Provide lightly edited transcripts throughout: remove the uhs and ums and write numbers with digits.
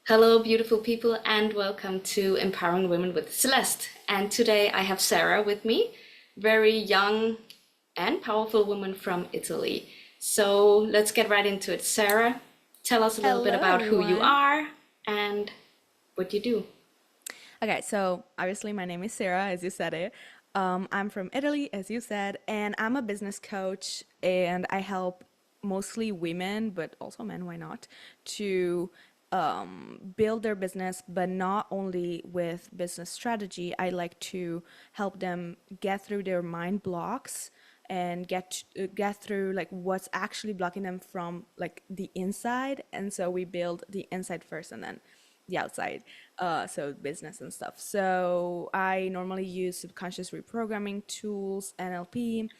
Hello, beautiful people, and welcome to Empowering Women with Celeste. And today I have Sarah with me, very young and powerful woman from Italy. So let's get right into it. Sarah, tell us a little bit Hello, about who you everyone. are and what you do. Okay, so obviously my name is Sarah, as you said it. I'm from Italy, as you said, and I'm a business coach, and I help mostly women, but also men, why not, to build their business, but not only with business strategy. I like to help them get through their mind blocks and get through like what's actually blocking them from like the inside. And so we build the inside first and then the outside, so business and stuff. So I normally use subconscious reprogramming tools, NLP,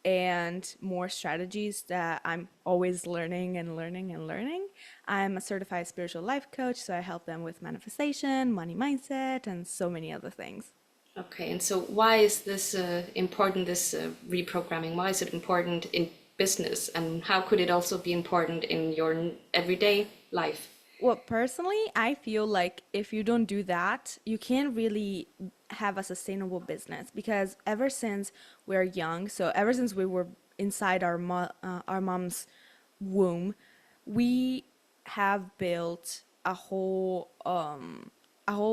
and more strategies that I'm always learning and learning and learning. I'm a certified spiritual life coach, so I help them with manifestation, money mindset, and so many other things. Okay, and so why is this important, this reprogramming? Why is it important in business? And how could it also be important in your everyday life? Well, personally, I feel like if you don't do that, you can't really have a sustainable business because ever since we're young, so ever since we were inside our mom's womb, we have built a whole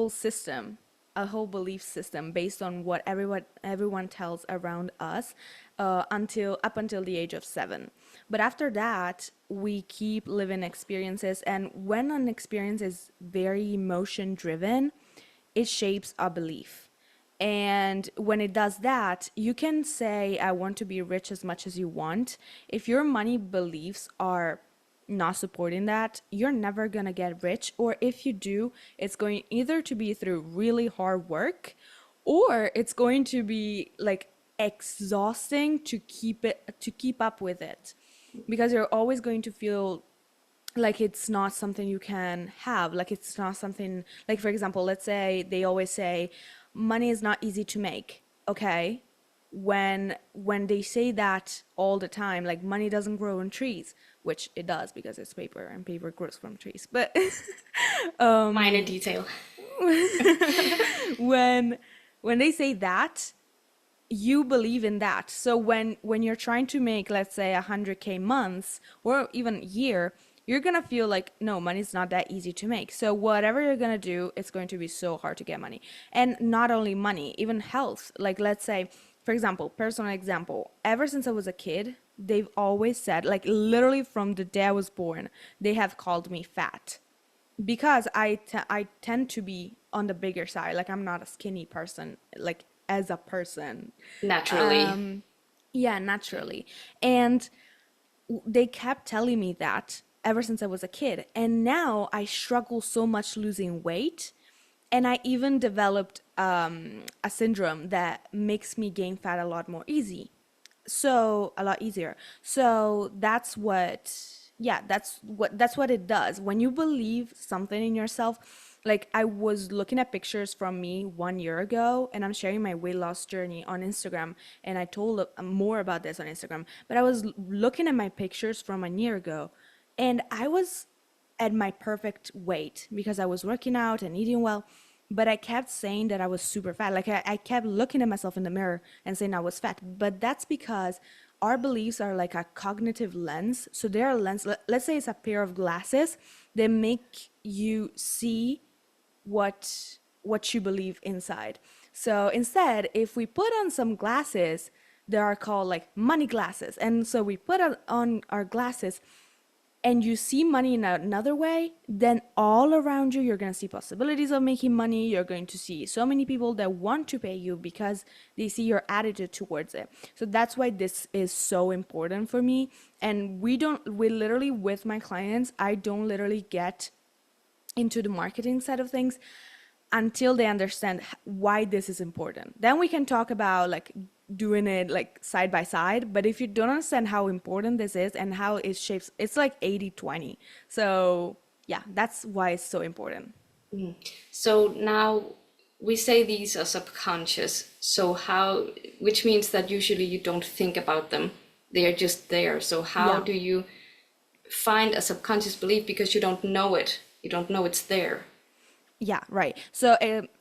system, a whole belief system based on what everyone tells around us, until up until the age of 7. But after that, we keep living experiences, and when an experience is very emotion driven, it shapes our belief. And when it does that, you can say, I want to be rich as much as you want. If your money beliefs are not supporting that, you're never gonna get rich. Or if you do, it's going either to be through really hard work or it's going to be like exhausting to keep up with it because you're always going to feel like it's not something you can have, like it's not something, like for example, let's say they always say money is not easy to make. Okay, when they say that all the time, like money doesn't grow on trees, which it does because it's paper and paper grows from trees, but Minor detail. when when they say that, you believe in that. So when you're trying to make, let's say, 100K months or even year, you're gonna feel like no, money's not that easy to make. So whatever you're gonna do, it's going to be so hard to get money. And not only money, even health. Like let's say, for example, personal example, ever since I was a kid, they've always said, like literally from the day I was born, they have called me fat because I tend to be on the bigger side. Like I'm not a skinny person, like as a person. Naturally. Um, yeah, naturally. And they kept telling me that ever since I was a kid. And now I struggle so much losing weight. And I even developed a syndrome that makes me gain fat a lot more easy. So a lot easier. So that's what it does. When you believe something in yourself, like I was looking at pictures from me 1 year ago, and I'm sharing my weight loss journey on Instagram, and I told more about this on Instagram, but I was looking at my pictures from a year ago, and I was at my perfect weight because I was working out and eating well. But I kept saying that I was super fat. Like I kept looking at myself in the mirror and saying I was fat. But that's because our beliefs are like a cognitive lens. So they're a lens. Let's say it's a pair of glasses that make you see what you believe inside. So instead, if we put on some glasses, they are called like money glasses. And so we put on our glasses and you see money in another way, then all around you, you're going to see possibilities of making money. You're going to see so many people that want to pay you because they see your attitude towards it. So that's why this is so important for me. And we literally, with my clients, I don't literally get into the marketing side of things until they understand why this is important. Then we can talk about like doing it like side by side. But if you don't understand how important this is and how it shapes, it's like 80/20. So yeah, that's why it's so important. So now we say these are subconscious. So how, which means that usually you don't think about them. They are just there. So how Yeah. do you find a subconscious belief because you don't know it? you don't know it's there. Yeah, right. So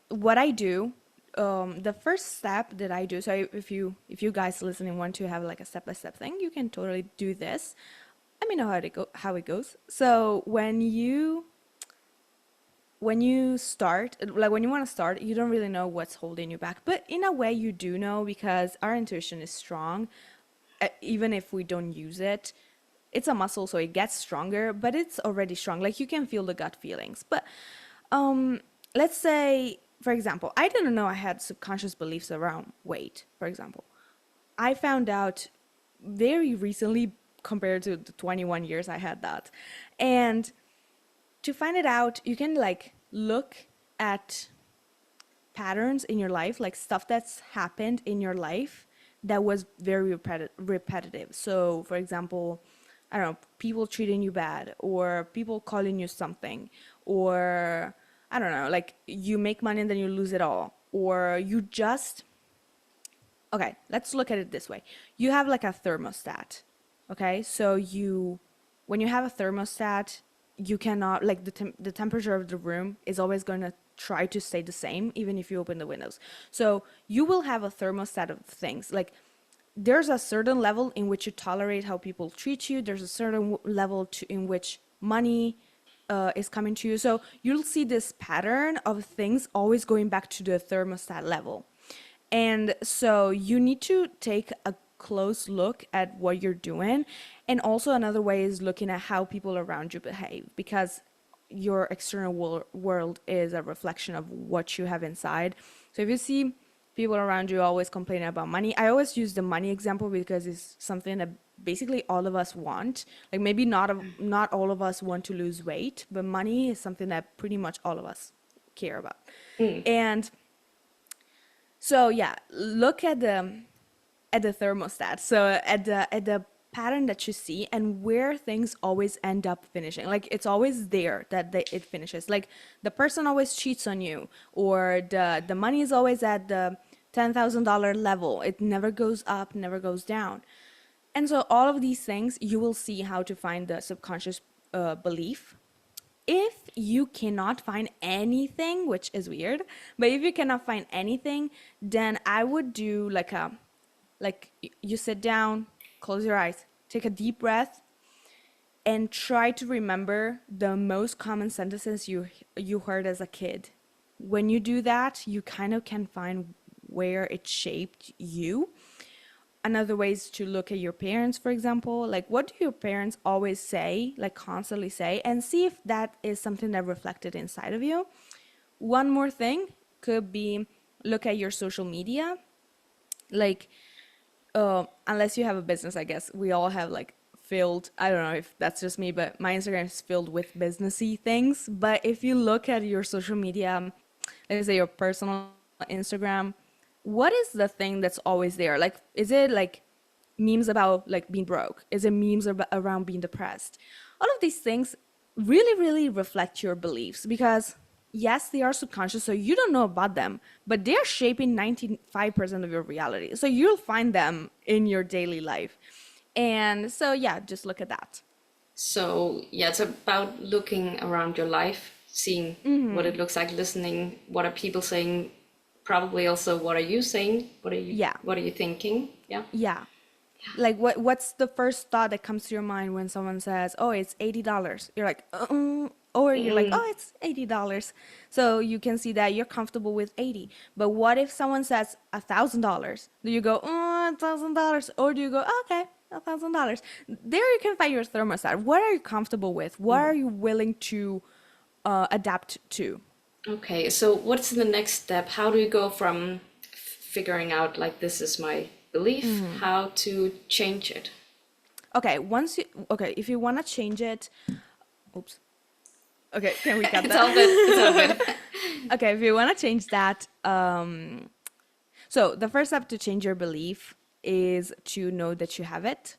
what I do, the first step that I do, so if you guys listening want to have like a step-by-step thing, you can totally do this. Let me know how it goes. So when you start, like when you want to start, you don't really know what's holding you back, but in a way you do know because our intuition is strong, even if we don't use it. It's a muscle, so it gets stronger, but it's already strong. Like you can feel the gut feelings. But um, let's say, for example, I didn't know I had subconscious beliefs around weight, for example. I found out very recently compared to the 21 years I had that. And to find it out, you can like look at patterns in your life, like stuff that's happened in your life that was very repetitive. So, for example, I don't know, people treating you bad, or people calling you something, or I don't know, like you make money and then you lose it all, or you just, okay, let's look at it this way. You have like a thermostat, okay? So when you have a thermostat, you cannot, like the temperature of the room is always going to try to stay the same, even if you open the windows. So you will have a thermostat of things. Like there's a certain level in which you tolerate how people treat you. There's a certain level in which money is coming to you. So you'll see this pattern of things always going back to the thermostat level. And so you need to take a close look at what you're doing. And also another way is looking at how people around you behave, because your external world is a reflection of what you have inside. So if you see people around you always complaining about money, I always use the money example because it's something that basically all of us want. Like maybe not all of us want to lose weight, but money is something that pretty much all of us care about. And so yeah, look at the thermostat. So at the pattern that you see and where things always end up finishing. Like it's always there that it finishes. Like the person always cheats on you, or the money is always at the $10,000 level. It never goes up, never goes down. And so all of these things, you will see how to find the subconscious belief. If you cannot find anything, which is weird, but if you cannot find anything, then I would do like you sit down, close your eyes, take a deep breath, and try to remember the most common sentences you heard as a kid. When you do that, you kind of can find where it shaped you. Another way is to look at your parents, for example. Like, what do your parents always say, like constantly say, and see if that is something that reflected inside of you. One more thing could be look at your social media. Like, unless you have a business, I guess we all have like filled, I don't know if that's just me, but my Instagram is filled with businessy things. But if you look at your social media, let's say your personal Instagram, what is the thing that's always there? Like, is it like memes about like being broke? Is it memes around being depressed? All of these things really, really reflect your beliefs, because yes, they are subconscious, so you don't know about them, but they're shaping 95% of your reality. So you'll find them in your daily life. And so, yeah, just look at that. So yeah, it's about looking around your life, seeing what it looks like, listening, what are people saying, probably also what are you saying, Yeah. what are you thinking? Yeah. Yeah. Like what's the first thought that comes to your mind when someone says, "Oh, it's $80." You're like, or you're like, "Oh, it's $80." So you can see that you're comfortable with 80. But what if someone says $1,000? Do you go, "Oh, $1,000," or do you go, "Okay, $1,000"? There you can find your thermostat. What are you comfortable with? What are you willing to adapt to? Okay, so what's the next step? How do you go from figuring out like this is my belief, how to change it? Okay, if you want to change it, oops. Okay, can we cut It's all that? good. It's all good. Okay, if you want to change that, so the first step to change your belief is to know that you have it.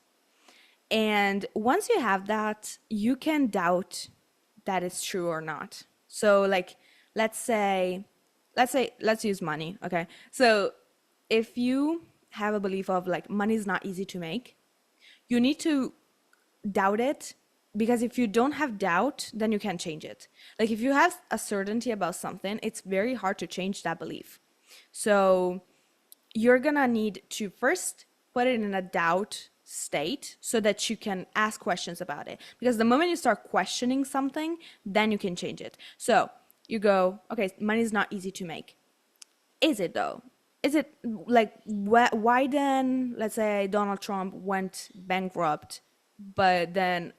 And once you have that, you can doubt that it's true or not. So like let's say let's use money, okay? So if you have a belief of like money is not easy to make, you need to doubt it because if you don't have doubt, then you can't change it. Like if you have a certainty about something, it's very hard to change that belief. So you're gonna need to first put it in a doubt state so that you can ask questions about it. Because the moment you start questioning something, then you can change it. So you go, okay, money is not easy to make. Is it though? Is it like why then, let's say Donald Trump went bankrupt, but then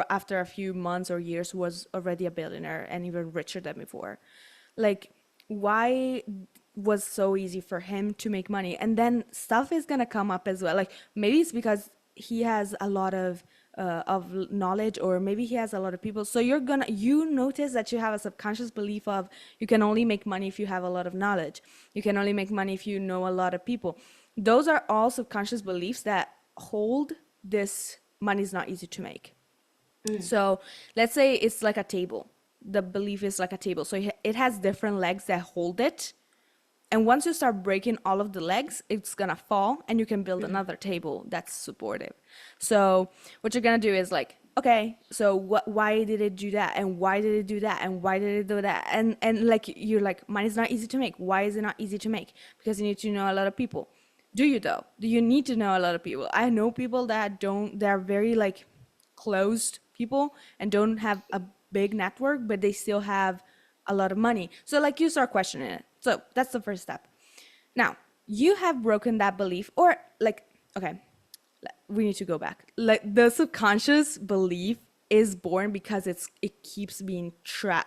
after a few months or years was already a billionaire and even richer than before? Like, why was so easy for him to make money? And then stuff is gonna come up as well. Like maybe it's because he has a lot of knowledge, or maybe he has a lot of people. So you notice that you have a subconscious belief of you can only make money if you have a lot of knowledge. You can only make money if you know a lot of people. Those are all subconscious beliefs that hold this money is not easy to make. So let's say it's like a table. The belief is like a table. So it has different legs that hold it. And once you start breaking all of the legs, it's gonna fall and you can build another table that's supportive. So what you're gonna do is like, okay, so why did it do that? And why did it do that? And why did it do that? And like you're like, money is not easy to make. Why is it not easy to make? Because you need to know a lot of people. Do you though? Do you need to know a lot of people? I know people that don't, they're very like closed people and don't have a big network, but they still have a lot of money. So like you start questioning it. So that's the first step. Now, you have broken that belief, or like, okay, we need to go back. Like the subconscious belief is born because it keeps being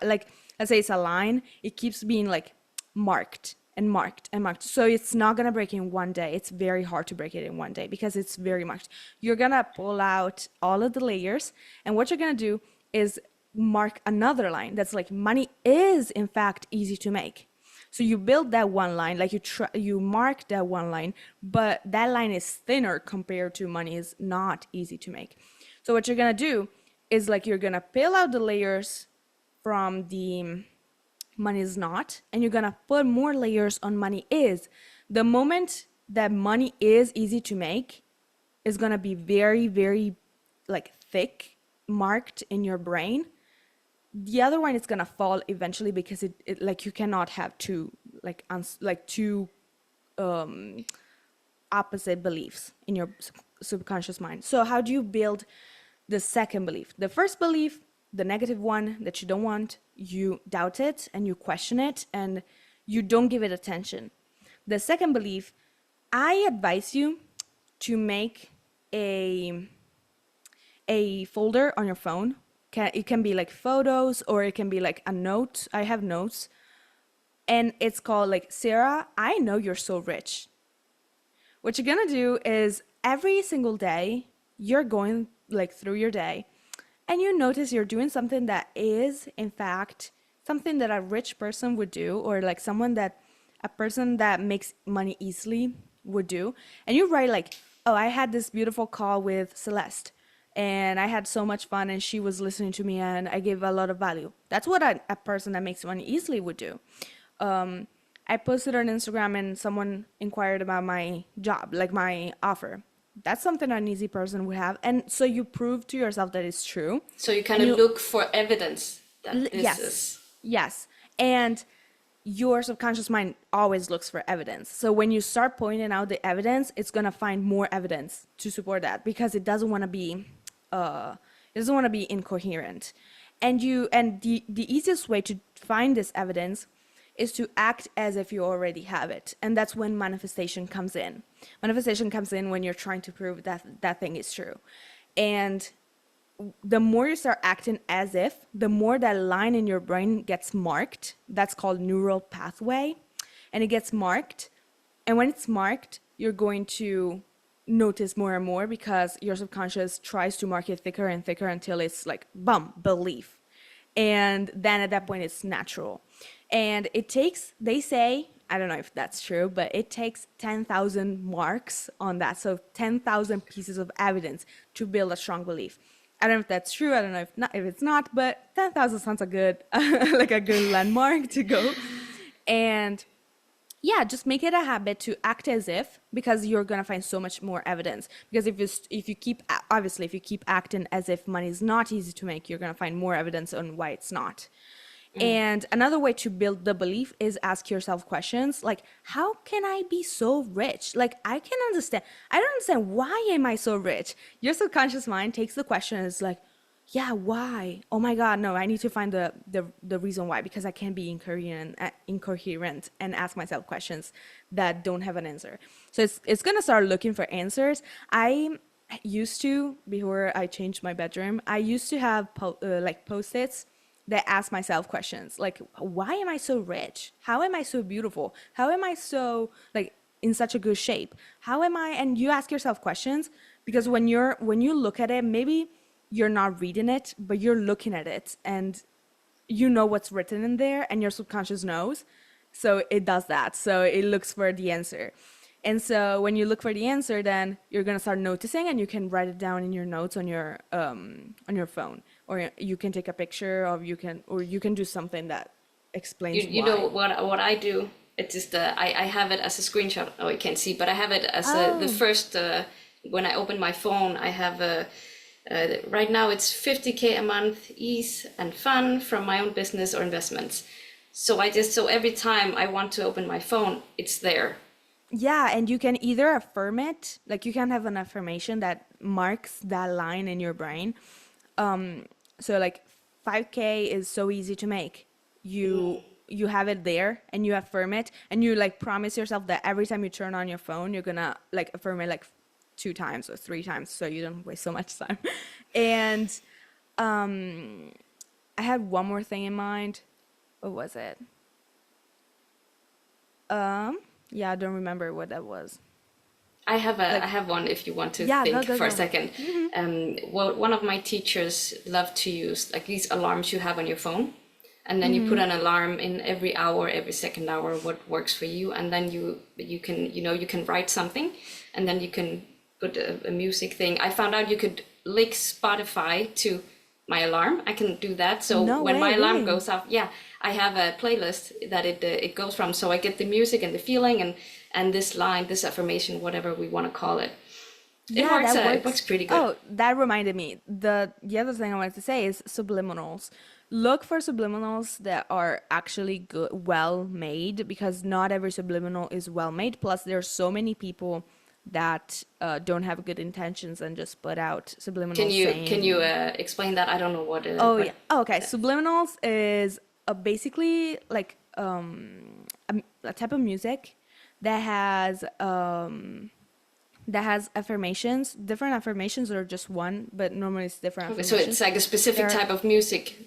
like, let's say it's a line, it keeps being like marked and marked and marked. So it's not gonna break in one day. It's very hard to break it in one day because it's very marked. You're gonna pull out all of the layers, and what you're gonna do is mark another line that's like, money is in fact easy to make. So you build that one line, like you mark that one line, but that line is thinner compared to money is not easy to make. So what you're gonna do is like you're gonna peel out the layers from the money is not, and you're gonna put more layers on money is. The moment that money is easy to make is gonna be very, very like thick marked in your brain. The other one is gonna fall eventually because it like you cannot have two like two opposite beliefs in your subconscious mind. So how do you build the second belief? The first belief, the negative one that you don't want, you doubt it and you question it and you don't give it attention. The second belief, I advise you to make a folder on your phone. It can be like photos, or it can be like a note. I have notes, and it's called like, Sarah, I know you're so rich. What you're gonna do is every single day you're going like through your day and you notice you're doing something that is in fact something that a rich person would do, or like a person that makes money easily would do. And you write like, oh, I had this beautiful call with Celeste and I had so much fun and she was listening to me and I gave a lot of value. That's what a person that makes money easily would do. I posted on Instagram and someone inquired about my job, like my offer. That's something an easy person would have. And so you prove to yourself that it's true. So you kind of look for evidence that this yes, is. Yes. And your subconscious mind always looks for evidence. So when you start pointing out the evidence, it's going to find more evidence to support that because it doesn't want to be incoherent. And the easiest way to find this evidence is to act as if you already have it. And that's when manifestation comes in. Manifestation comes in when you're trying to prove that that thing is true. And the more you start acting as if, the more that line in your brain gets marked. That's called neural pathway. And it gets marked. And when it's marked, you're going to notice more and more because your subconscious tries to mark it thicker and thicker until it's like, bum, belief. And then at that point, it's natural. And it takes, they say, I don't know if that's true, but it takes 10,000 marks on that. So 10,000 pieces of evidence to build a strong belief. I don't know if that's true. I don't know if it's not, but 10,000 sounds a good, like a good landmark to go. And yeah, just make it a habit to act as if, because you're gonna find so much more evidence. Because if you keep obviously if you keep acting as if money is not easy to make, you're gonna find more evidence on why it's not. And another way to build the belief is ask yourself questions like, how can I be so rich? Like, I don't understand, why am I so rich? Your subconscious mind takes the question and is like, yeah, why? Oh my God, no, I need to find the reason why, because I can't be incoherent and ask myself questions that don't have an answer. So it's gonna start looking for answers. I used to, before I changed my bedroom, I used to have like post-its that ask myself questions like, why am I so rich? How am I so beautiful? How am I so like in such a good shape? How am I? And you ask yourself questions, because when you look at it, maybe you're not reading it, but you're looking at it and you know what's written in there, and your subconscious knows. So it does that. So it looks for the answer. And so when you look for the answer, then you're gonna start noticing, and you can write it down in your notes on your phone, or you can take a picture of, you can do something that explains You know why. what I do? It's just I have it as a screenshot. Oh, you can't see, but I have it as the Oh, first when I open my phone. I have a right now it's 50K a month, ease and fun from my own business or investments. So every time I want to open my phone, it's there. yeah, and you can either affirm it, like you can have an affirmation that marks that line in your brain. So like 5K is so easy to make. You have it there and you affirm it, and you like promise yourself that every time you turn on your phone, you're gonna like affirm it like 2 times or 3 times, so you don't waste so much time. And I had one more thing in mind. What was it? Yeah, I don't remember what that was. I Like, have one if you want to yeah, go, think go, for a go. second. Well, one of my teachers loved to use like these alarms you have on your phone, and then you put an alarm in every hour, every second hour, what works for you, and then you can you can write something, and then you can put a music thing. I found out you could link Spotify to my alarm. I can do that. So No when way, my alarm really? goes off, yeah, I have a playlist that it goes from. So I get the music and the feeling and this line, this affirmation, whatever we want to call it. Yeah, that It works works. pretty good. Oh, that reminded me. The other thing I wanted to say is subliminals. Look for subliminals that are actually good, well made, because not every subliminal is well made. Plus, there's so many people that don't have good intentions and just put out subliminals Can you saying, explain that? I don't know "Oh what yeah, oh, okay." Subliminals is basically like a type of music that has affirmations, different affirmations, or just one, but normally it's different okay, so it's affirmations. like a specific They're, type of music,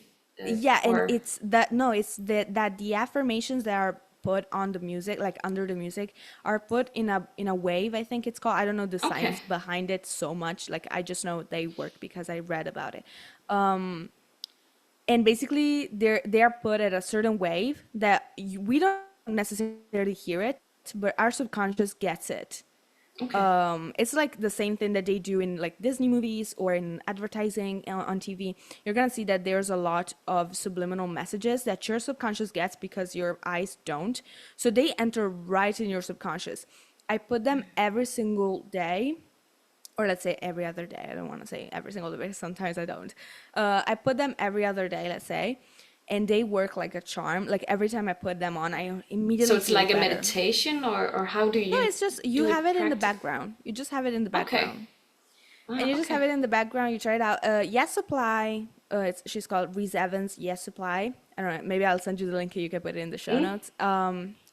yeah, and or it's that, no, it's that the affirmations that are put on the music, like under the music, are put in a wave, I think it's called. I don't know the okay. science behind it so much. Like, I just know they work because I read about it. And basically they are put at a certain wave that we don't necessarily hear it, but our subconscious gets it. Okay. It's like the same thing that they do in like Disney movies or in advertising on TV. You're gonna see that there's a lot of subliminal messages that your subconscious gets because your eyes don't. So they enter right in your subconscious. I put them every single day, or let's say every other day. I don't want to say every single day because sometimes I don't. I put them every other day, let's say, and they work like a charm. Like every time I put them on, I So immediately it's feel like a better. meditation, or how do No, you it's just do you have it it in the practice? background. You just have it in the Okay. background. And you just have Okay. it in the background. You try it out. Yes Supply. She's called Reese Evans. Yes Supply. I don't know. Maybe I'll send you the link. You can put it in the show Mm? notes.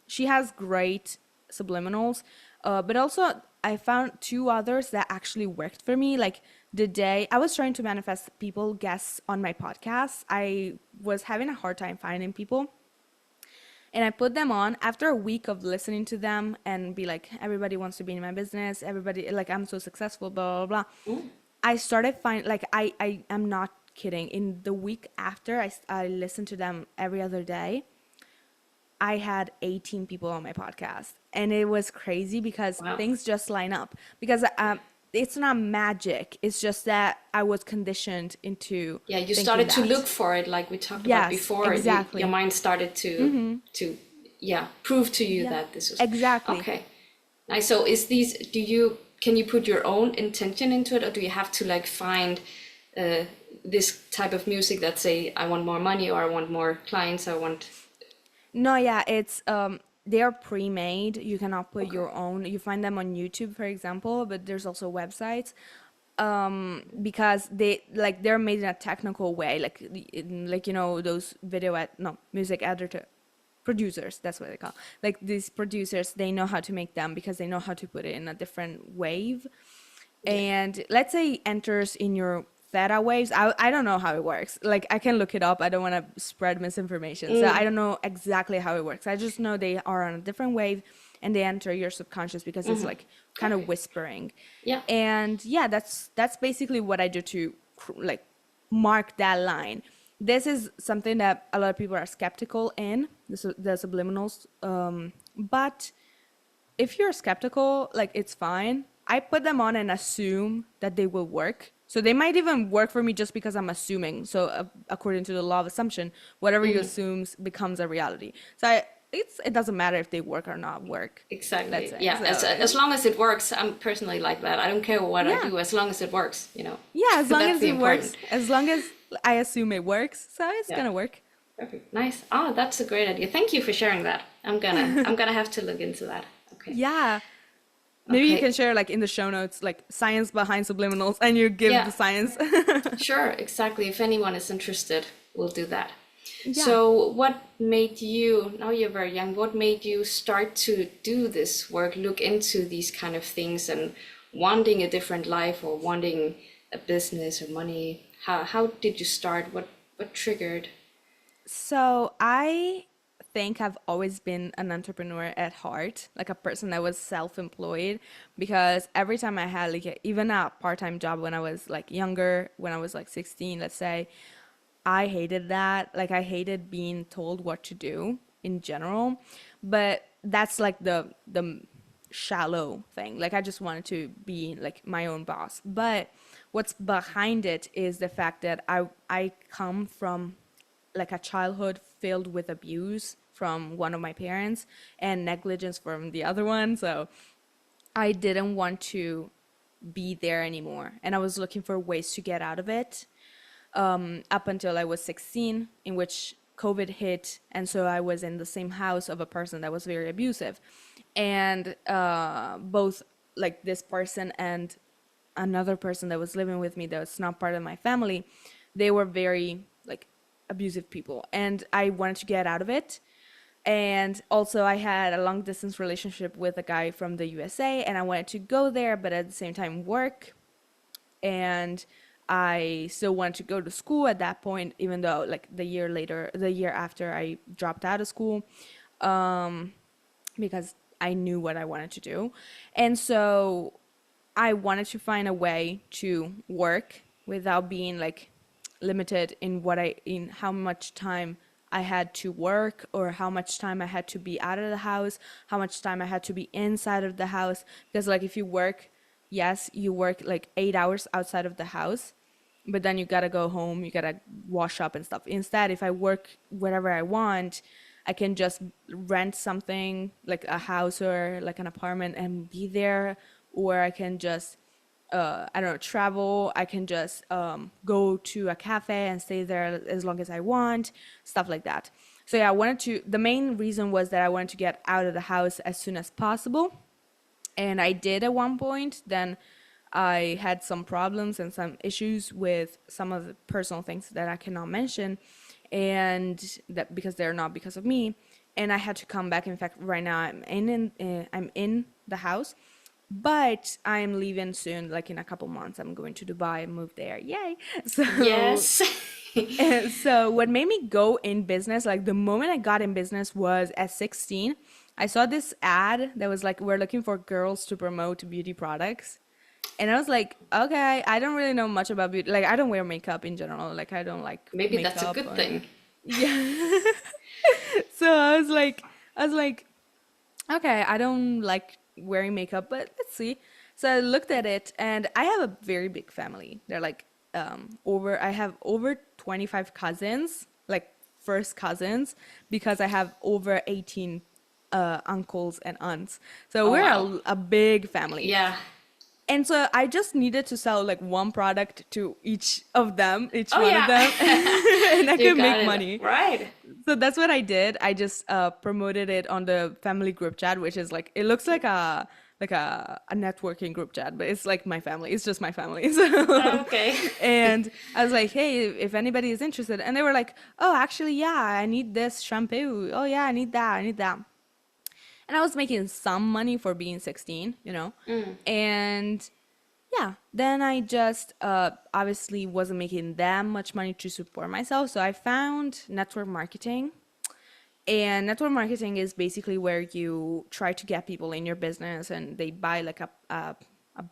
She has great subliminals, but also I found two others that actually worked for me. Like the day I was trying to manifest people guests on my podcast, I was having a hard time finding people, and I put them on after a week of listening to them and be like, everybody wants to be in my business. Everybody, like, I'm so successful, blah, blah, blah. Mm? I started find like, I am not kidding. In the week after I listened to them every other day, I had 18 people on my podcast. And it was crazy because Wow. things just line up. Because it's not magic. It's just that I was conditioned into Yeah, you thinking started to that. look for it, like we talked about Yes, before. Your exactly. mind started to yeah, prove to you Yeah, that this was exactly. okay. Nice. So is these, can you put your own intention into it, or do you have to like find uh, this type of music that say, I want more money, or I want more clients, I want, No, yeah, it's they are pre-made. You cannot put okay. your own. You find them on YouTube, for example, but there's also websites because they're made in a technical way, like those no music editor producers, that's what they call, like these producers, they know how to make them because they know how to put it in a different wave. Yeah. And let's say enters in your theta waves. I don't know how it works. Like I can look it up. I don't want to spread misinformation. So I Mm, don't know exactly how it works. I just know they are on a different wave and they enter your subconscious because it's like kind of okay. whispering. Yeah. And yeah, that's basically what I do to like mark that line. This is something that a lot of people are skeptical in the subliminals. But if you're skeptical, like it's fine. I put them on and assume that they will work. So they might even work for me just because I'm assuming. So according to the law of assumption, whatever you assume becomes a reality. So it doesn't matter if they work or not work. Let's Exactly. say Yeah. As so. long as it works, I'm personally like that. I don't care what I Yeah, do, as long as it works, yeah. As long That's as the it important. works, as long as I assume it works, so it's Yeah. gonna work. Perfect. Nice. Oh, that's a great idea. Thank you for sharing that. I'm gonna have to look into that. Okay. Yeah. Maybe you can Okay. share like in the show notes like science behind subliminals and you give Yeah, the science. sure, exactly. If anyone is interested, we'll do that. Yeah. So, what made you, now you're very young, what made you start to do this work, look into these kind of things and wanting a different life or wanting a business or money? How did you start? What triggered? So I think I've always been an entrepreneur at heart, like a person that was self-employed, because every time I had like even a part-time job when I was like younger, when I was like 16, let's say, I hated that. Like I hated being told what to do in general, but that's like the shallow thing. Like I just wanted to be like my own boss. But what's behind it is the fact that I come from like a childhood filled with abuse from one of my parents and negligence from the other one. So I didn't want to be there anymore. And I was looking for ways to get out of it up until I was 16, in which COVID hit. And so I was in the same house of a person that was very abusive. And both like this person and another person that was living with me that was not part of my family, they were very like abusive people. And I wanted to get out of it. And also, I had a long distance relationship with a guy from the USA, and I wanted to go there, but at the same time, work. And I still wanted to go to school at that point, even though like the year after I dropped out of school, because I knew what I wanted to do. And so I wanted to find a way to work without being like limited in in how much time I had to work or how much time I had to be out of the house, how much time I had to be inside of the house. Because like if you work, yes, you work like 8 hours outside of the house, but then you gotta go home, you gotta wash up and stuff. Instead, if I work wherever I want, I can just rent something like a house or like an apartment and be there, or I can just I don't know, travel. I can just go to a cafe and stay there as long as I want, stuff like that. So yeah, the main reason was that I wanted to get out of the house as soon as possible. And I did at one point. Then I had some problems and some issues with some of the personal things that I cannot mention, and that because they're not because of me. And I had to come back. In fact, right now I'm in the house, but I'm leaving soon. Like in a couple months, I'm going to Dubai and move there. Yay! So Yes. so what made me go in business, like the moment I got in business was at 16. I saw this ad that was like, we're looking for girls to promote beauty products. And I was like, okay, I don't really know much about beauty. Like I don't wear makeup in general. Like I don't like Maybe that's a makeup good or thing. yeah. So I was like, okay, I don't like wearing makeup, but let's see. So I looked at it, and I have a very big family. They're like I have over 25 cousins, like first cousins, because I have over 18 uncles and aunts. So Oh, we're wow. a big family. Yeah, And so I just needed to sell like one product to each of them, each oh one of yeah. them, and I You could got make it money. right. So that's what I did. I just promoted it on the family group chat, which is like it looks like a networking group chat, but it's like my family. It's just my family. So, Okay. and I was like, hey, if anybody is interested, and they were like, oh, actually, yeah, I need this shampoo. Oh yeah, I need that. I need that. And I was making some money for being 16, you know, Mm. and yeah, then I just obviously wasn't making that much money to support myself. So I found network marketing. And network marketing is basically where you try to get people in your business and they buy like a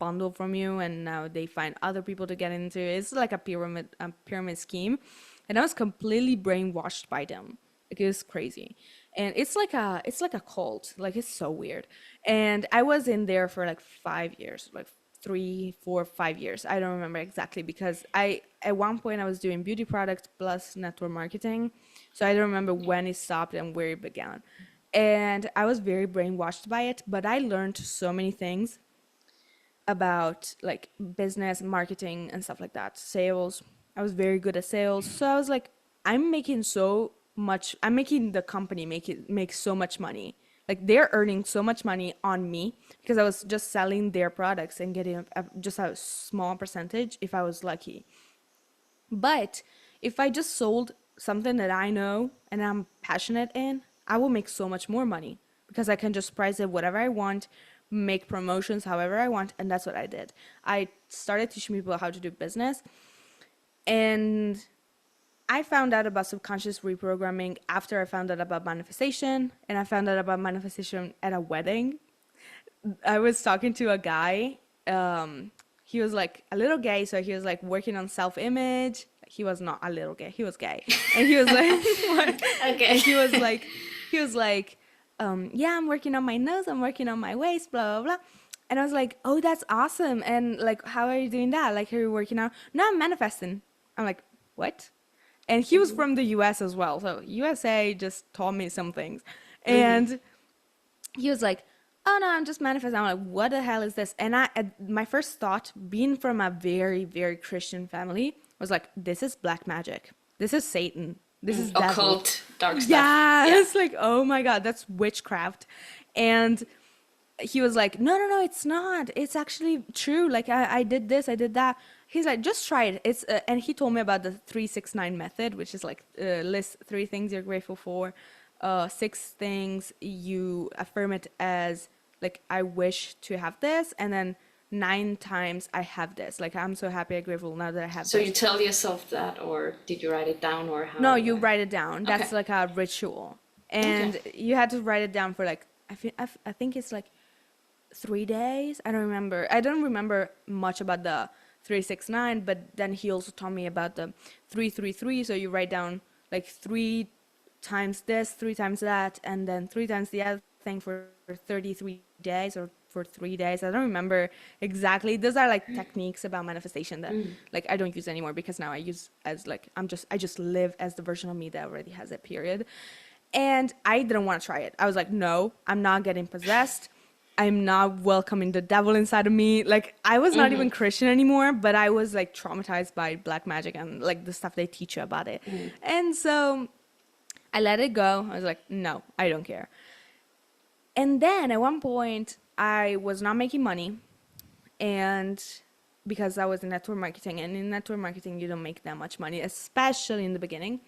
bundle from you and now they find other people to get into. It's like a pyramid scheme. And I was completely brainwashed by them. Like it was crazy. And it's like a cult. Like it's so weird. And I was in there for like 5 years, like 3, 4, 5 years. I don't remember exactly because I at one point I was doing beauty products plus network marketing. So I don't remember when it stopped and where it began. And I was very brainwashed by it, but I learned so many things about like business, marketing, and stuff like that. Sales. I was very good at sales. So I was like, I'm making so much. I'm making the company make so much money. Like they're earning so much money on me because I was just selling their products and getting just a small percentage if I was lucky. But if I just sold something that I know and I'm passionate in, I will make so much more money because I can just price it whatever I want, make promotions however I want, and that's what I did. I started teaching people how to do business, and I found out about subconscious reprogramming after I found out about manifestation, and I found out about manifestation at a wedding. I was talking to a guy. He was like a little gay, so he was like working on self-image. He was not a little gay. He was gay, and he was like, what? Okay. And he was like, yeah, I'm working on my nose. I'm working on my waist. Blah blah blah. And I was like, oh, that's awesome. And like, how are you doing that? Like, are you working out? No, I'm manifesting. I'm like, what? And he was Mhm. from the US as well. So USA just taught me some things. Mhm. And he was like, "Oh no, I'm just manifesting." I'm like, "What the hell is this?" And my first thought, being from a very, very Christian family, was like, "This is black magic. This is Satan. This is devil." Occult, dark stuff. Yeah, Yeah. it's like, oh my God, that's witchcraft. And he was like, "No, no, no, it's not. It's actually true. Like I did this, I did that." He's like, "Just try it." And he told me about the 369 method, which is like list 3 things you're grateful for, 6 things you affirm it as like I wish to have this, and then 9 times I have this. Like I'm so happy, I'm grateful now that I have So you this. tell yourself that, or did you write it down, or No, how? you write it down. Okay. That's like a ritual, Okay. and you had to write it down for like I think it's like 3 days. I don't remember much about the 369, but then he also taught me about the 333. So you write down like 3 times this, 3 times that, and then 3 times the other thing for 33 days or for 3 days. I don't remember exactly. Those are like techniques about manifestation that Mm. like I don't use anymore because now I use as like I just live as the version of me that already has it, period. And I didn't want to try it. I was like, no, I'm not getting possessed. I'm not welcoming the devil inside of me. Like I was not Mhm. even Christian anymore, but I was like traumatized by black magic and like the stuff they teach you about it. Mm. And so I let it go. I was like, no, I don't care. And then at one point, I was not making money, and because I was in network marketing, and in network marketing, you don't make that much money, especially in the beginning.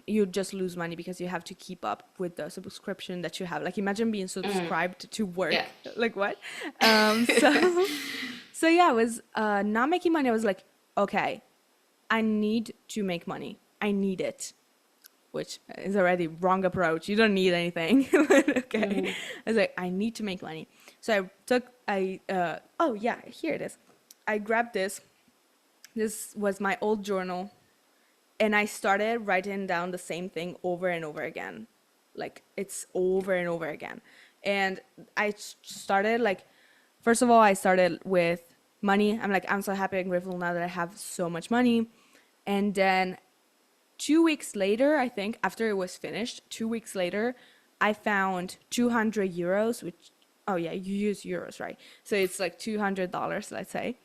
You just lose money because you have to keep up with the subscription that you have. Like imagine being Mm. subscribed to Yeah. work. Like what? So so yeah, I was not making money. I was like, okay, I need to make money. I need it, which is already wrong approach. You don't need anything. But okay. Mhm. I was like, I need to make money. So oh yeah, here it is. I grabbed this. This was my old journal, and I started writing down the same thing over and over again. Like it's over and over again. And started like, first of all, I started with money. I'm like, I'm so happy and grateful now that I have so much money. And then 2 weeks later, I think, after it was finished, 2 weeks later, I found 200 euros, which, oh yeah, you use euros, right? So it's like $200, let's say.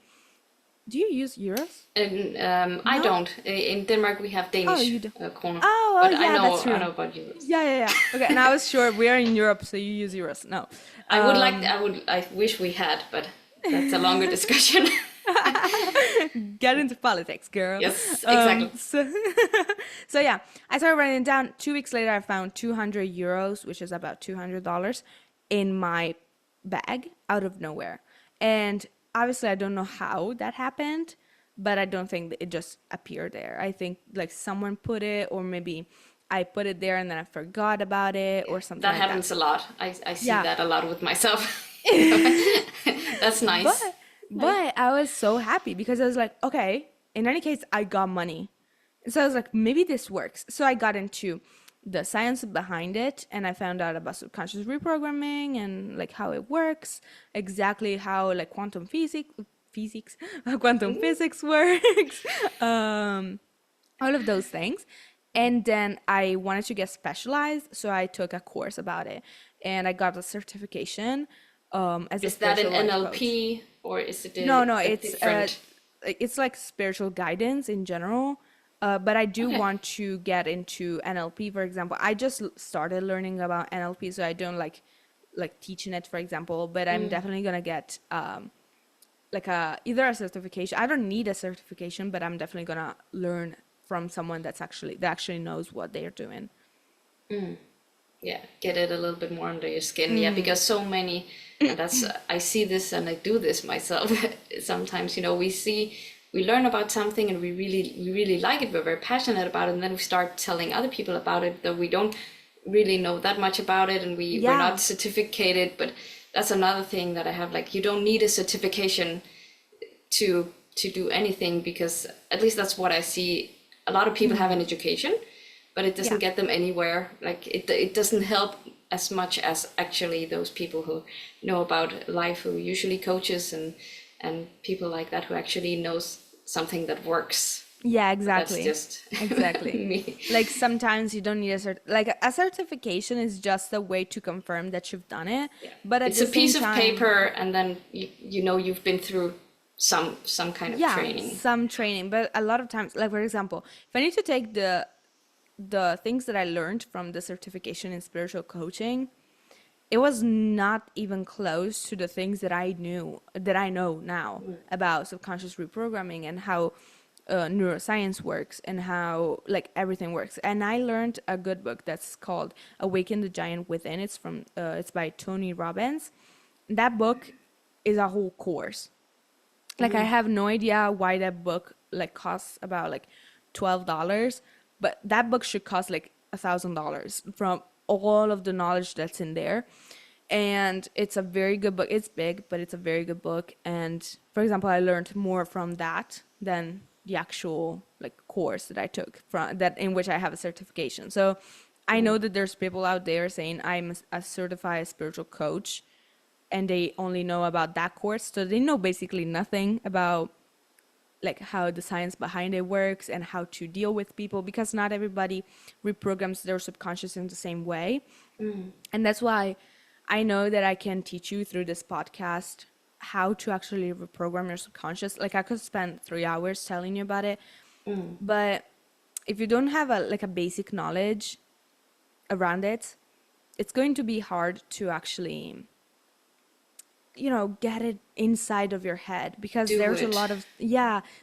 Do you use euros? And I No? don't. In Denmark, we have Oh, Danish you do. kroner, Oh, but yeah, that's I true. know about euros. Yeah. Okay, and I was sure we are in Europe, so you use euros. No. I wish we had, but that's a longer discussion. Get into politics, girl. Yes, exactly. So yeah, I started writing it down. 2 weeks later, I found 200 euros, which is about $200, in my bag out of nowhere. And obviously, I don't know how that happened, but I don't think that it just appeared there. I think like someone put it, or maybe I put it there and then I forgot about it, or something That like that. happens a lot. I see Yeah. that a lot with myself. That's But nice. but I was so happy because I was like, okay, in any case, I got money. So I was like, maybe this works. So I got into the science behind it, and I found out about subconscious reprogramming and like how it works, exactly how like physics, quantum physics works, all of those things. And then I wanted to get specialized, so I took a course about it, and I got a certification as a Is that an spiritual life coach. NLP or is it No, a it's different? it's like spiritual guidance in general. But I do Okay. want to get into NLP, for example. I just started learning about NLP, so I don't like teaching it, for example. But I'm definitely gonna get like a either a certification. I don't need a certification, but I'm definitely gonna learn from someone that actually knows what they're doing. Yeah, get it a little bit more under your skin. Yeah, because so many, and that's I see this and I do this myself. Sometimes, we learn about something and we really like it. We're very passionate about it, and then we start telling other people about it that we don't really know that much about it, and we're Yeah, not certificated. But that's another thing that I have. Like, you don't need a certification to do anything, because at least that's what I see. A lot of people have an education, but it yeah. doesn't get them anywhere. Like, it doesn't help as much as actually those people who know about life, who usually coaches and people like that, who actually knows something that works. Yeah, But that's exactly. just Exactly. me. Like sometimes you don't need a certification is just a way to confirm that you've done it, Yeah, but at it's the a same piece of time, paper, and then you know you've been through some kind of yeah, training. some training, but a lot of times, like for example, if I need to take the things that I learned from the certification in spiritual coaching, it was not even close to the things that I know now about subconscious reprogramming and how neuroscience works and how like everything works. And I learned a good book that's called Awaken the Giant Within. It's by Tony Robbins. That book is a whole course. Like I have no idea why that book like costs about like $12, but that book should cost like $1,000 from all of the knowledge that's in there. And it's a very good book. It's big, but it's a very good book. And for example, I learned more from that than the actual like course that I took from that in which I have a certification. So I know that there's people out there saying I'm a certified spiritual coach, and they only know about that course, so they know basically nothing about like how the science behind it works and how to deal with people, because not everybody reprograms their subconscious in the same way. And that's why I know that I can teach you through this podcast how to actually reprogram your subconscious. Like I could spend 3 hours telling you about it, but if you don't have a basic knowledge around it, it's going to be hard to actually get it inside of your head, because Do there's a it. lot of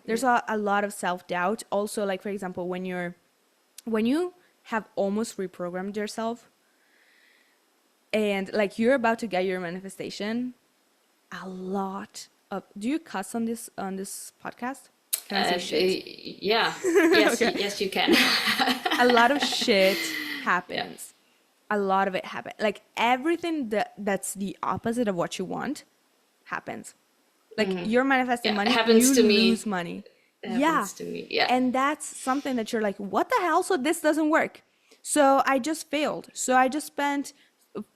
there's a lot of self-doubt also. Like for example, when you have almost reprogrammed yourself and like you're about to get your manifestation, a lot of do you cuss on this podcast? Can I say shit? Yeah. Yes, Okay. yes, you can. A lot of shit Yeah. happens. A lot of it happens. Like everything that's the opposite of what you want happens. Like you're manifesting Yeah, it money, happens you to lose me. money. It Yeah. happens to me. Yeah. And that's something that you're like, what the hell? So this doesn't work. So I just failed. So I just spent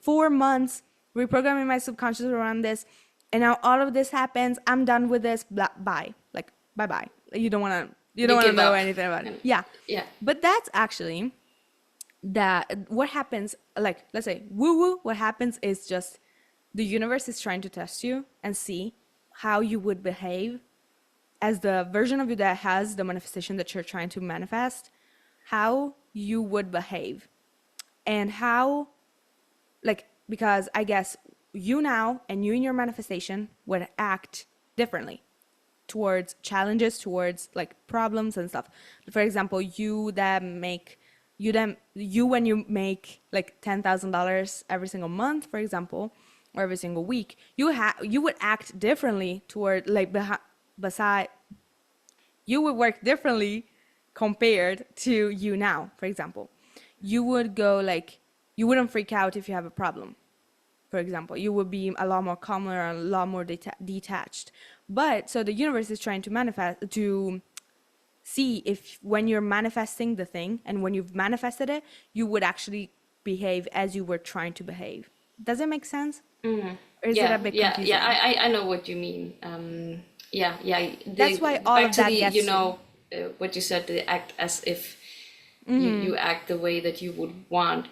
4 months reprogramming my subconscious around this. And now all of this happens. I'm done with this. Blah, bye. Like, bye bye. You don't want to You know give know up. anything about it. And Yeah. yeah. But that's actually that what happens, like, let's say woo woo, what happens is just the universe is trying to test you and see how you would behave as the version of you that has the manifestation that you're trying to manifest, how you would behave and how, like, because I guess you now and you in your manifestation would act differently towards challenges, towards like problems and stuff. For example, you when you make like $10,000 every single month, for example, or every single week, you would act differently toward like beside you would work differently compared to you now. For example, you would go like you wouldn't freak out if you have a problem. For example, you would be a lot more calmer and a lot more detached. But so the universe is trying to manifest to see if when you're manifesting the thing and when you've manifested it, you would actually behave as you were trying to behave. Does it make sense? Or is it a Yeah, bit yeah, confusing? yeah. I know what you mean. Yeah, yeah. That's why all Back of to that the, gets you. what you said, the act as if you act the way that you would want,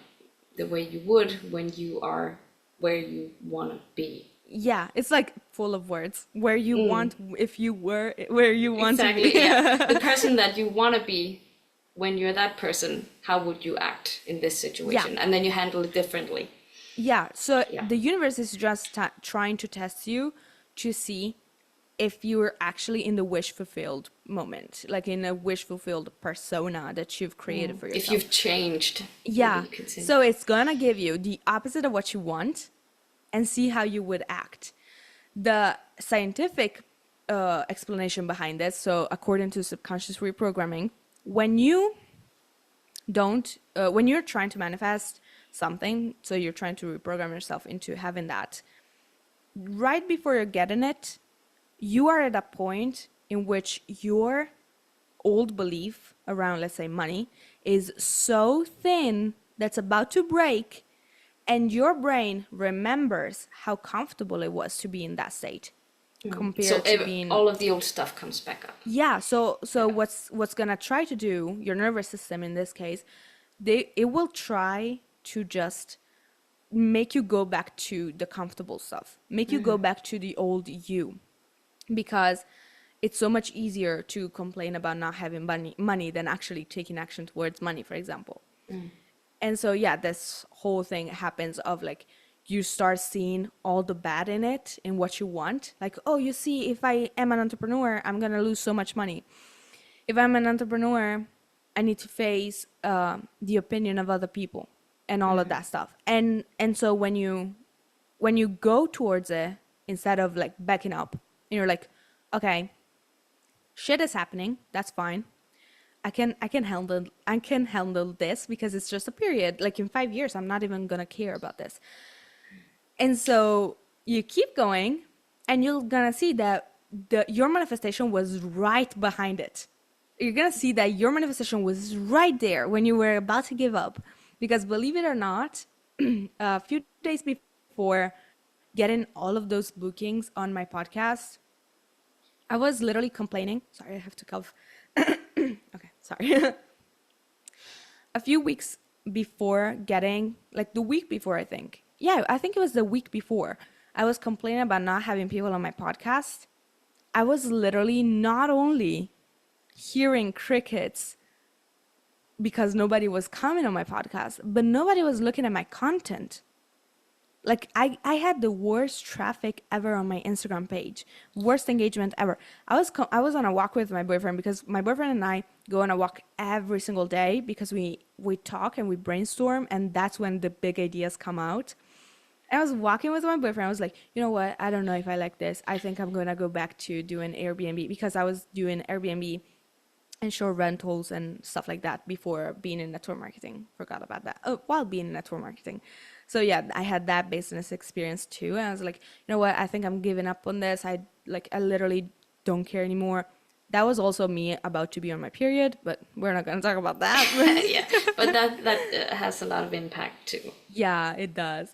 the way you would when you are where you want to be. Yeah, it's like full of words. Where you want, if you were where you want to be. Exactly, yeah. The person that you want to be when you're that person, how would you act in this Yeah. situation? And then you handle it differently. Yeah, so Yeah. the universe is just trying to test you to see if you're actually in the wish fulfilled moment, like in a wish fulfilled persona that you've created for If yourself. you've changed, maybe Yeah, you could say. so it's gonna give you the opposite of what you want and see how you would act. The scientific explanation behind this, so according to subconscious reprogramming, when you when you're trying to manifest something, so you're trying to reprogram yourself into having that, right before you're getting it, you are at a point in which your old belief around, let's say, money is so thin that's about to break, and your brain remembers how comfortable it was to be in that state So compared to being. all of the old stuff comes back up. Yeah, so what's gonna try to do your nervous system in this case, it will try to just make you go back to the comfortable stuff, make you go back to the old you, because it's so much easier to complain about not having money than actually taking action towards money, for example. And so yeah, this whole thing happens of like you start seeing all the bad in it in what you want, like, oh, you see, if I am an entrepreneur, I'm gonna lose so much money. If I'm an entrepreneur, I need to face the opinion of other people and all of that stuff. And so when you go towards it instead of like backing up, and you're like, okay, shit is happening, that's fine. I can handle this because it's just a period. Like in 5 years, I'm not even gonna care about this. And so you keep going, and you're gonna see that your manifestation was right behind it. You're gonna see that your manifestation was right there when you were about to give up. Because believe it or not, a few days before getting all of those bookings on my podcast, I was literally complaining. Sorry, I have to cough. Okay, sorry. A few weeks before getting, like the week before, I think. Yeah, I think it was the week before. I was complaining about not having people on my podcast. I was literally not only hearing crickets because nobody was coming on my podcast, but nobody was looking at my content. Like I had the worst traffic ever on my Instagram page, worst engagement ever. I was on a walk with my boyfriend because my boyfriend and I go on a walk every single day because we talk and we brainstorm, and that's when the big ideas come out. And I was walking with my boyfriend. I was like, you know what? I don't know if I like this. I think I'm gonna go back to doing Airbnb because I was doing Airbnb and short rentals and stuff like that before being in network marketing. Forgot about that. Oh, while being in network marketing. So yeah, I had that business experience too. And I was like, you know what? I think I'm giving up on this. I literally don't care anymore. That was also me about to be on my period, but we're not gonna talk about that. Yeah, but that has a lot of impact too. Yeah, it does.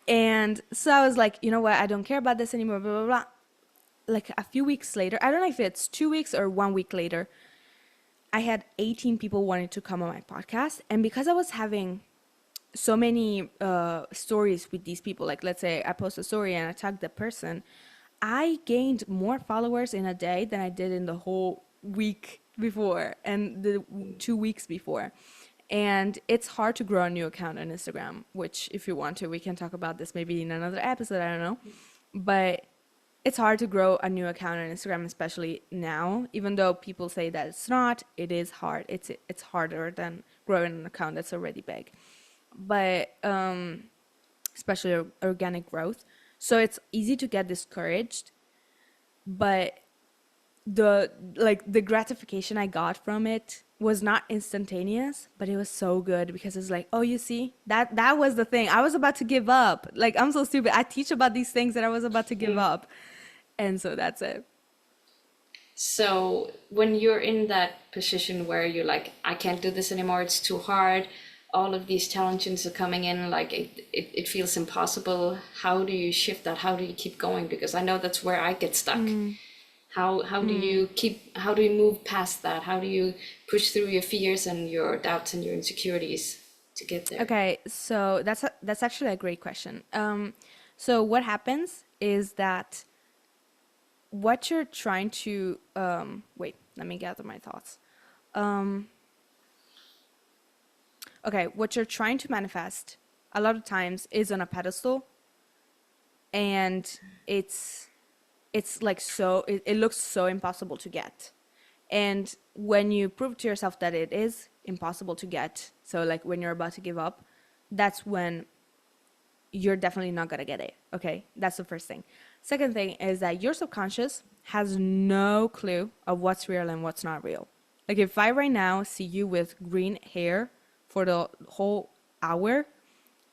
And so I was like, you know what? I don't care about this anymore. Blah blah blah. Like a few weeks later, I don't know if it's 2 weeks or 1 week later, I had 18 people wanting to come on my podcast. And because I was having so many stories with these people, like let's say I post a story and I tag the person, I gained more followers in a day than I did in the whole week before and the 2 weeks before. And it's hard to grow a new account on Instagram, which if you want to, we can talk about this maybe in another episode, I don't know. But it's hard to grow a new account on Instagram, especially now. Even though people say that it's not, it is hard. It's harder than growing an account that's already big. But especially organic growth. So it's easy to get discouraged, but the gratification I got from it was not instantaneous, but it was so good because it's like, oh, you see, that was the thing. I was about to give up. Like, I'm so stupid. I teach about these things that I was about to give up. And so that's it. So when you're in that position where you're like, I can't do this anymore, it's too hard, all of these challenges are coming in, like it feels impossible. How do you shift that? How do you keep going? Because I know that's where I get stuck. How do you move past that? How do you push through your fears and your doubts and your insecurities to get there? Okay, so that's actually a great question. So what happens is that what you're trying to wait, let me gather my thoughts. Okay, what you're trying to manifest a lot of times is on a pedestal, and it's like it looks so impossible to get. And when you prove to yourself that it is impossible to get, so like when you're about to give up, that's when you're definitely not gonna get it. Okay, that's the first thing. Second thing is that your subconscious has no clue of what's real and what's not real. Like if I right now see you with green hair for the whole hour,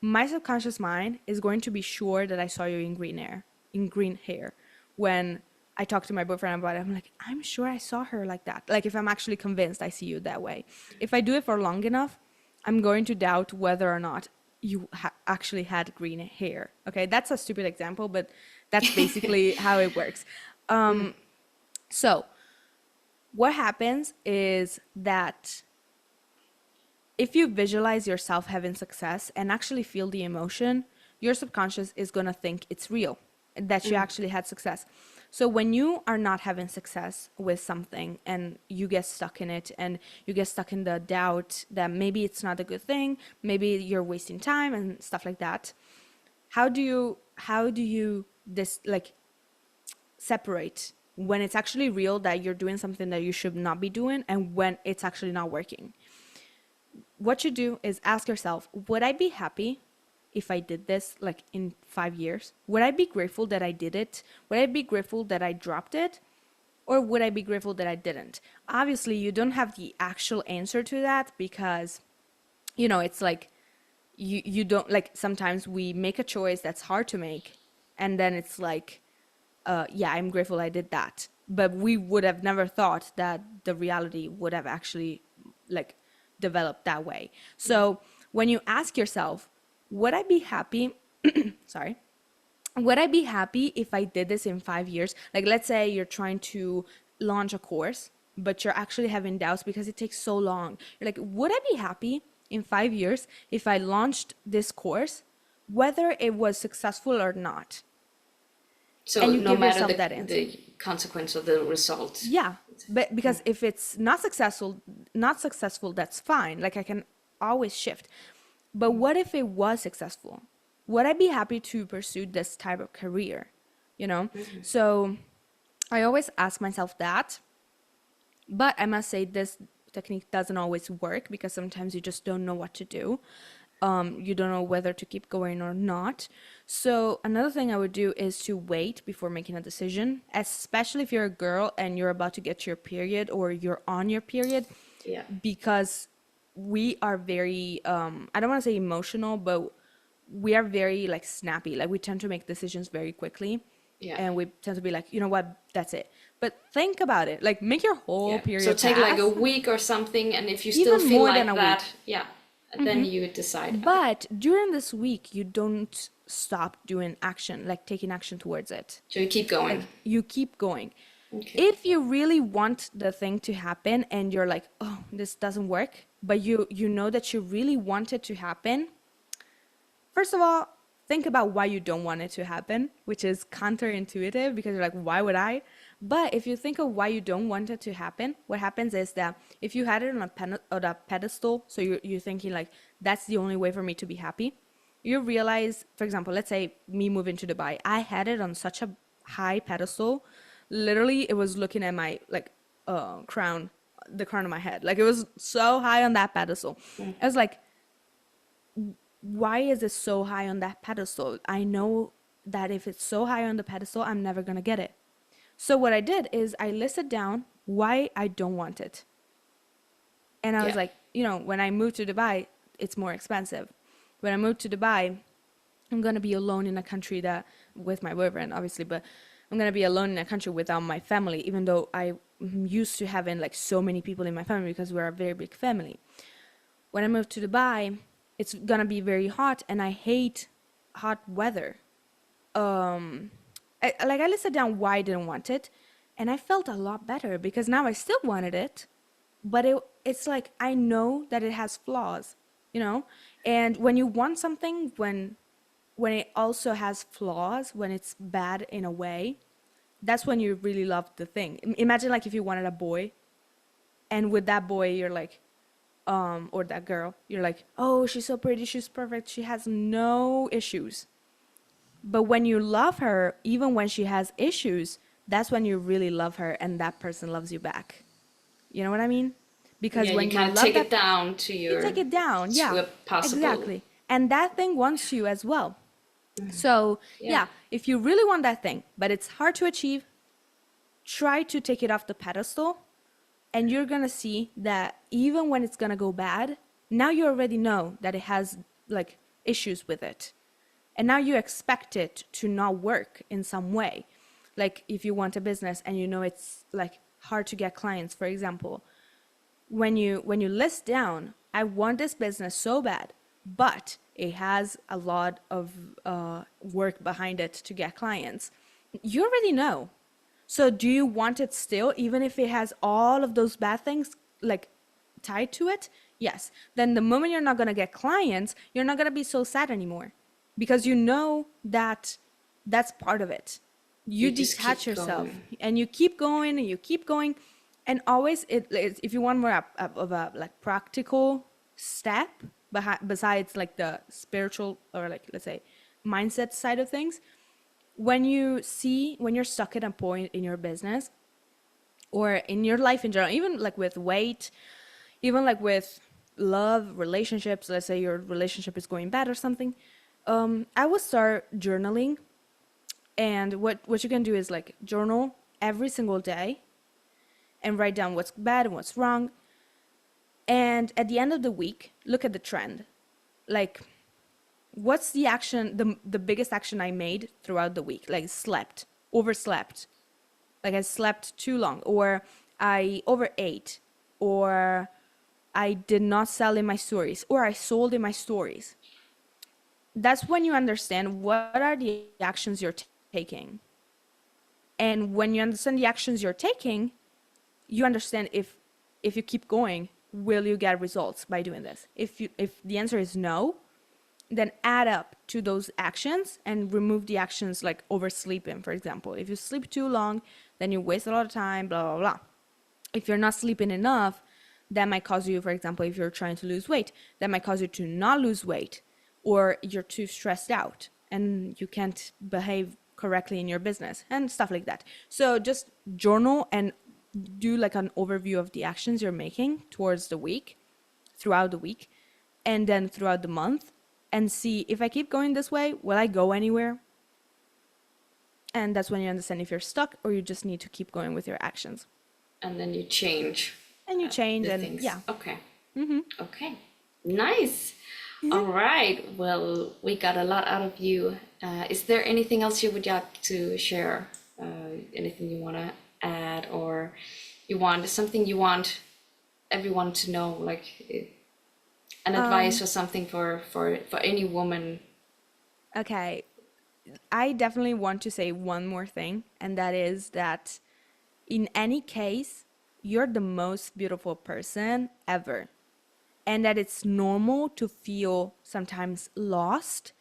my subconscious mind is going to be sure that I saw you in green hair. When I talk to my boyfriend about it, I'm like, I'm sure I saw her like that. Like if I'm actually convinced I see you that way. If I do it for long enough, I'm going to doubt whether or not you actually had green hair. Okay, that's a stupid example, but that's basically how it works. So what happens is that if you visualize yourself having success and actually feel the emotion, your subconscious is going to think it's real, that you actually had success. So when you are not having success with something and you get stuck in it and you get stuck in the doubt that maybe it's not a good thing, maybe you're wasting time and stuff like that, how do you separate when it's actually real that you're doing something that you should not be doing and when it's actually not working? What you do is ask yourself, would I be happy if I did this like in 5 years? Would I be grateful that I did it? Would I be grateful that I dropped it? Or would I be grateful that I didn't? Obviously, you don't have the actual answer to that because, it's like you don't, like, sometimes we make a choice that's hard to make and then it's like, yeah, I'm grateful I did that. But we would have never thought that the reality would have actually like developed that way. So when you ask yourself, would I be happy? Sorry. Would I be happy if I did this in 5 years? Like, let's say you're trying to launch a course, but you're actually having doubts because it takes so long. You're like, would I be happy in 5 years if I launched this course, whether it was successful or not? So And you no give matter yourself that answer. the consequence of the result. Yeah, but because if it's not successful, that's fine. Like I can always shift. But what if it was successful? Would I be happy to pursue this type of career? So I always ask myself that. But I must say this technique doesn't always work because sometimes you just don't know what to do. You don't know whether to keep going or not. So another thing I would do is to wait before making a decision, especially if you're a girl and you're about to get your period or you're on your period. Yeah. Because we are very, I don't want to say emotional, but we are very like snappy. Like we tend to make decisions very quickly. Yeah. And we tend to be like, you know what, that's it. But think about it. Like make your whole period So take like pass. a week or something, and if you still Even feel more like than a that, week. yeah, then you decide. But during this week, you don't stop doing action, like taking action towards it. So you keep going. You keep going. Okay. If you really want the thing to happen and you're like, oh, this doesn't work, but you know that you really want it to happen, first of all, think about why you don't want it to happen, which is counterintuitive because you're like, why would I? But if you think of why you don't want it to happen, what happens is that if you had it on a pedestal, so you're thinking like, that's the only way for me to be happy, you realize, for example, let's say me moving to Dubai, I had it on such a high pedestal. Literally, it was looking at my like crown, the crown of my head. Like it was so high on that pedestal. I was like, why is it so high on that pedestal? I know that if it's so high on the pedestal, I'm never gonna get it. So what I did is I listed down why I don't want it. And I was Yeah. like, when I moved to Dubai, it's more expensive. When I moved to Dubai, I'm gonna be alone in a country that, with my boyfriend, obviously, but I'm gonna be alone in a country without my family, even though I'm used to having like so many people in my family because we're a very big family. When I moved to Dubai, it's gonna be very hot, and I hate hot weather. I listed down why I didn't want it, and I felt a lot better because now I still wanted it, but it's like I know that it has flaws, you know. And when you want something, when it also has flaws, when it's bad in a way, that's when you really love the thing. Imagine like if you wanted a boy, and with that boy you're like, or that girl, you're like, oh, she's so pretty, she's perfect, she has no issues. But when you love her, even when she has issues, that's when you really love her and that person loves you back. You know what I mean? Because Yeah, you when you kind of love take it that, down to you your take it down. to Yeah, a possible. exactly. And that thing wants you as well. So, Yeah. yeah, if you really want that thing, but it's hard to achieve, try to take it off the pedestal, and you're gonna see that even when it's gonna go bad, now you already know that it has like issues with it. And now you expect it to not work in some way. Like if you want a business and you know it's like hard to get clients, for example, when you list down, I want this business so bad, but it has a lot of work behind it to get clients. You already know. So do you want it still, even if it has all of those bad things like tied to it? Yes. Then the moment you're not gonna get clients, you're not gonna be so sad anymore, because you know that that's part of it. You You just detach keep yourself going. and you keep going and you keep going, and always if you want more of a like practical step besides like the spiritual or like let's say mindset side of things, when you're stuck at a point in your business or in your life in general, even like with weight, even like with love, relationships, let's say your relationship is going bad or something, I would start journaling. And what you can do is like journal every single day and write down what's bad and what's wrong. And at the end of the week, look at the trend. Like, what's the biggest action I made throughout the week? Like, slept, overslept, like I slept too long, or I overate, or I did not sell in my stories, or I sold in my stories. That's when you understand what are the actions you're taking. And when you understand the actions you're taking, you understand if you keep going, will you get results by doing this? If the answer is no, then add up to those actions and remove the actions like oversleeping, for example. If you sleep too long, then you waste a lot of time, blah blah blah. If you're not sleeping enough, that might cause you, for example, if you're trying to lose weight, that might cause you to not lose weight, or you're too stressed out and you can't behave correctly in your business and stuff like that. So just journal and do like an overview of the actions you're making towards the week, throughout the week, and then throughout the month, and see if I keep going this way, will I go anywhere? And that's when you understand if you're stuck or you just need to keep going with your actions. And then you change And you change, the and things. yeah. Okay. Okay. Nice. All right. Well, we got a lot out of you. Is there anything else you would like to share? Anything you want to add, or something you want everyone to know, like an advice or something for any woman? Okay. I definitely want to say one more thing, and that is that In any case, you're the most beautiful person ever. And that it's normal to feel sometimes lost,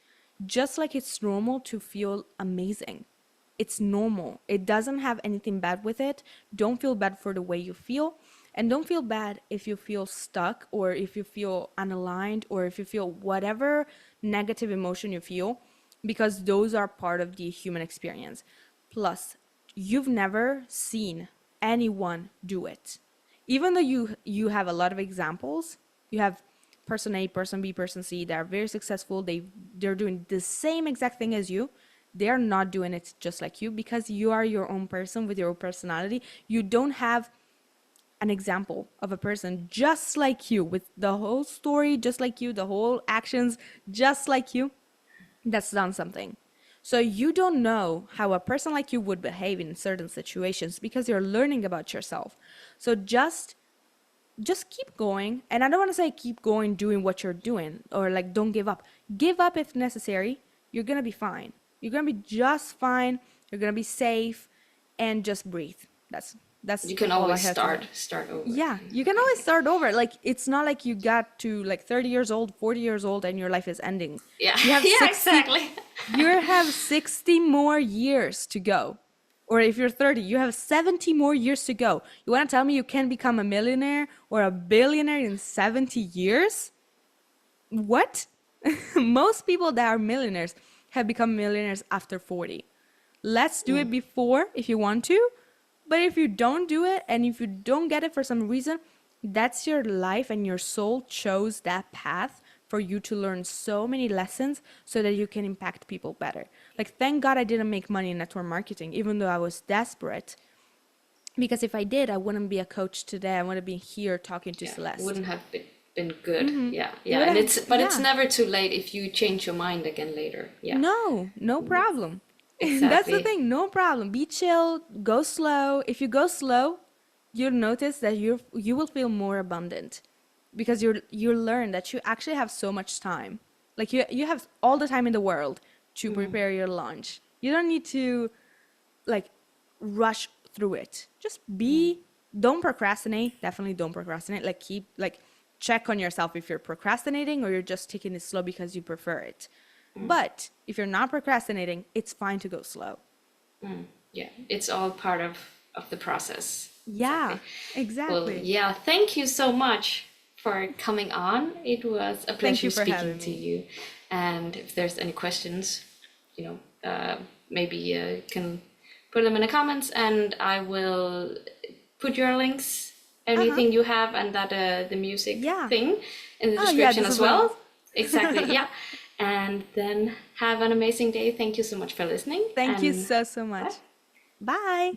just like it's normal to feel amazing. It's normal. It doesn't have anything bad with it. Don't feel bad for the way you feel. And don't feel bad if you feel stuck or if you feel unaligned or if you feel whatever negative emotion you feel, because those are part of the human experience. Plus, you've never seen anyone do it. Even though you have a lot of examples, you have person A, person B, person C that are very successful, they're doing the same exact thing as you. They're not doing it just like you because you are your own person with your own personality. You don't have an example of a person just like you with the whole story just like you, the whole actions just like you, that's done something. So you don't know how a person like you would behave in certain situations because you're learning about yourself. So just keep going. And I don't want to say keep going doing what you're doing or like don't give up. Give up if necessary. You're going to be fine. You're going to be just fine. You're going to be safe and just breathe. That's You can all I always have to say. start over. Yeah, you can always start over. Like it's not like you got to like 30 years old, 40 years old and your life is ending. Yeah, You have yeah, 60 exactly. you have 60 more years to go. Or if you're 30, you have 70 more years to go. You want to tell me you can become a millionaire or a billionaire in 70 years? What? Most people that are millionaires have become millionaires after 40. Let's do it before if you want to. But if you don't do it and if you don't get it for some reason, that's your life and your soul chose that path for you to learn so many lessons so that you can impact people better. Like, thank God I didn't make money in network marketing, even though I was desperate. Because if I did, I wouldn't be a coach today. I wouldn't be here talking to Yeah, Celeste. wouldn't have been good. Yeah, You yeah, would and have- it's yeah. never too late if you change your mind again later. Yeah, No problem. That's the exactly. thing, no problem. Be chill, go slow. If you go slow, you'll notice that you will feel more abundant because you learn that you actually have so much time. Like you have all the time in the world to prepare your lunch. You don't need to like rush through it. Just don't procrastinate. Definitely don't procrastinate. Like keep like check on yourself if you're procrastinating or you're just taking it slow because you prefer it. But if you're not procrastinating, it's fine to go slow. Yeah, it's all part of the process. Yeah, Exactly. Well, exactly. yeah, thank you so much for coming on. It was a Thank pleasure you for speaking having to me. you. And if there's any questions, maybe you can put them in the comments, and I will put your links, anything you have, and that the music Yeah. thing in the Oh, yeah, description this as is what well. Exactly, yeah. And then have an amazing day. Thank you so much for listening. Thank you And so much. Bye.